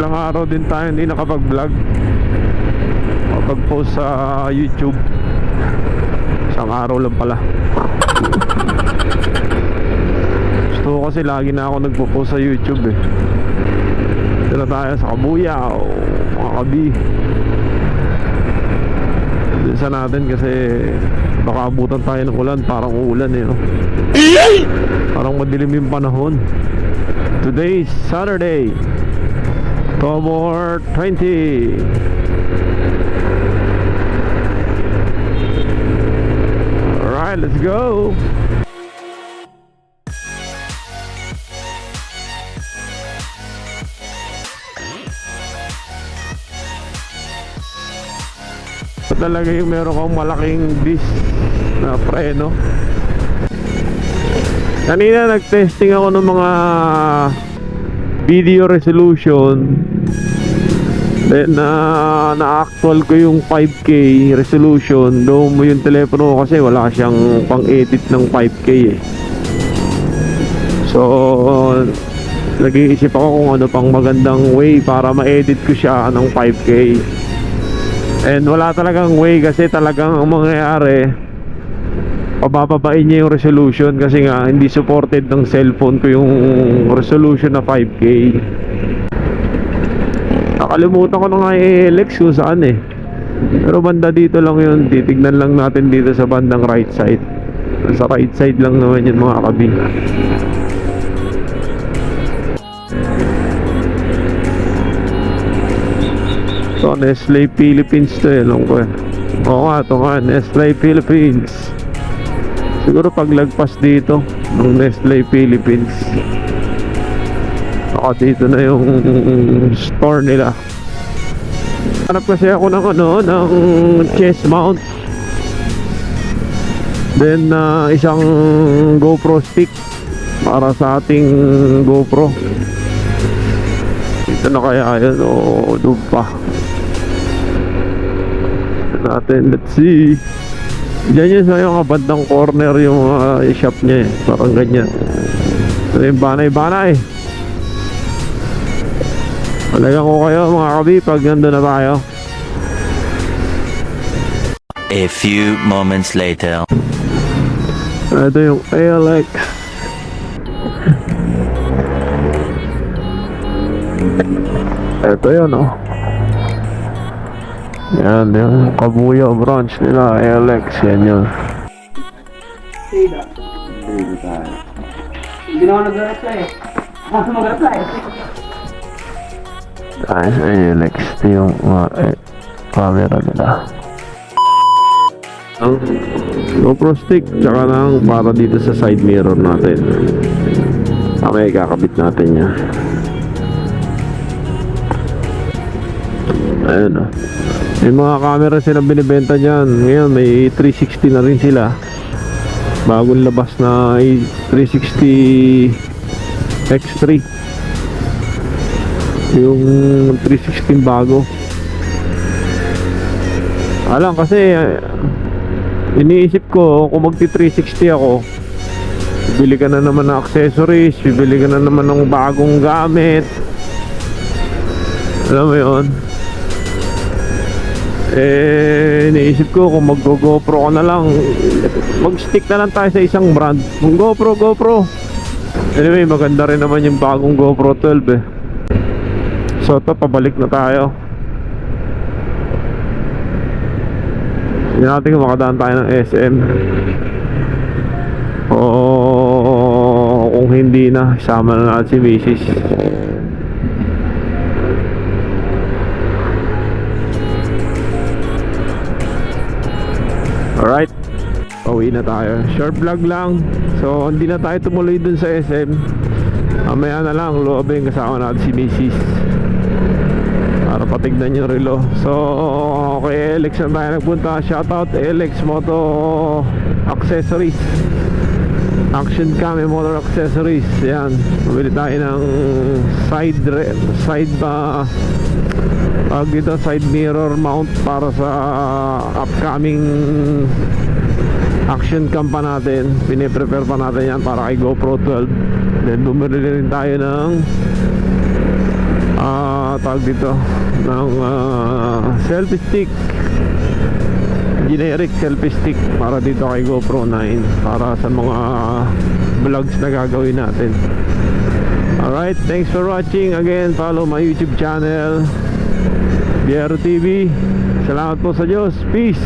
Ilang araw din tayo hindi nakapag-vlog, nakapag-post sa YouTube. Isang araw lang pala. Gusto ko kasi lagi na ako nagpo-post sa YouTube eh. Dito tayo sa Kabuyao, mga kabi. Sa natin kasi baka abutan tayo ng ulan. Parang uulan eh, no? Parang madilim yung panahon. Today is Saturday, October 20. Alright, let's go. Talaga yung meron kang malaking disc na preno. Kanina nag-testing ako ng mga video resolution. Then na-actual ko yung 5K resolution. Doon mo yung telepono ko kasi wala siyang pang-edit ng 5K eh. So nag-iisip ako kung ano pang magandang way para ma-edit ko siya ng 5K. And wala talagang way kasi talagang ang mangyayari, pabababain niya yung resolution kasi nga hindi supported ng cellphone ko yung resolution na 5K. Nakalimutan ko na nga i-LX kung saan eh. Pero banda dito lang yun. Titignan lang natin dito sa bandang right side. Sa right side lang naman yun mga kabi. So Nestle Philippines to eh. Alam ko eh. Oo nga, ito nga, Nestle Philippines. Siguro paglagpas dito ng Nestle Philippines, baka dito na yung store nila. Hanap kasi ako ng ng chest mount. Then isang GoPro stick para sa ating GoPro. Dito na kaya yun o doon pa natin, let's see. Diyan yun sa yung kabandang corner yung shop niya eh. Parang ganyan. So yung banay-banay. Palagan ko kayo mga kabi pag nandun na tayo. A few moments later. Ito yung ALX. Ito yun oh. Yan, yung Kabuyao branch nila, ALX, yan yun. Hindi na ako nag-reply eh. Ako mag-reply. Ayos, ALX, ito yung camera nila. Ang GoPro stick, tsaka lang para dito sa side mirror natin. May kakabit natin yan. Ayun o. May mga camera silang binibenta dyan. Ngayon may 360 na rin sila. Bagong labas na 360 X3. Yung 316 bago. Alam kasi iniisip ko kung magti 360 ako, bibili ka na naman ng accessories, bibili ka na naman ng bagong gamit. Alam mo yun, iniisip ko kung mag-GoPro ka na lang, mag-stick na lang tayo sa isang brand. Kung GoPro. Anyway, maganda rin naman yung bagong GoPro 12 eh. So ito, pabalik na tayo. Hindi natin kung makadaan tayo ng SM. O kung hindi na, isama na natin si Mrs. Alright, pauwi na tayo. Short vlog lang. So hindi na tayo tumuloy dun sa SM. Mamaya na lang, loobin kasama natin si Mrs. para patignan yung relo. So kay Alex na tayo nagpunta. Shoutout Alex Moto Accessories, Action Cam Motor Accessories. Yan, bumili tayo ng side mirror mount para sa upcoming action cam pa natin. Piniprepare pa natin yan para kay GoPro 12. Then bumili rin tayo ng tawag dito ng selfie stick, generic selfie stick para dito kay GoPro 9 para sa mga vlogs na gagawin natin. Alright, thanks for watching. Again, follow my YouTube channel, Biero TV. Salamat po sa Diyos. Peace.